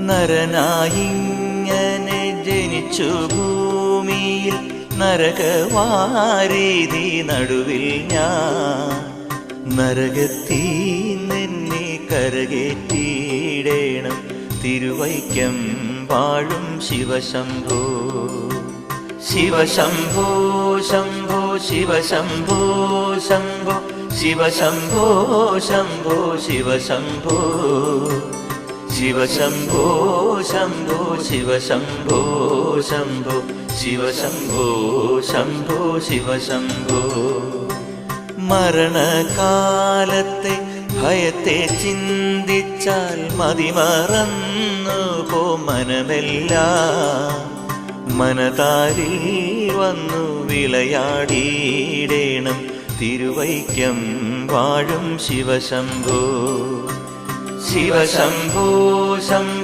നരനായിങ്ങനെ ജനിച്ചു ഭൂമിയിൽ നരകവാരീതി നടുവിൽ ഞാൻ നരകത്തീ നിന്നെ കരകേറ്റിയിടേണം തിരുവൈക്കം വാഴും ശിവശംഭോ ശിവശംഭോ ശംഭോ ശിവശംഭോ ശംഭോ ശിവശംഭോ ശംഭോ ശിവശംഭോ ശിവശംഭോ ശംഭോ ശിവശംഭോ ശംഭോ ശിവശംഭോ ശംഭോ ശിവശംഭോ മരണകാലത്തെ ഭയത്തെ ചിന്തിച്ചാൽ മതിമറന്നു പോ മനമെല്ലാം മനതാരിൽ വന്നു വിളയാടിയിടേണം തിരുവൈക്കം വാഴും ശിവശംഭോ ശിവശംഭോ ശംഭോ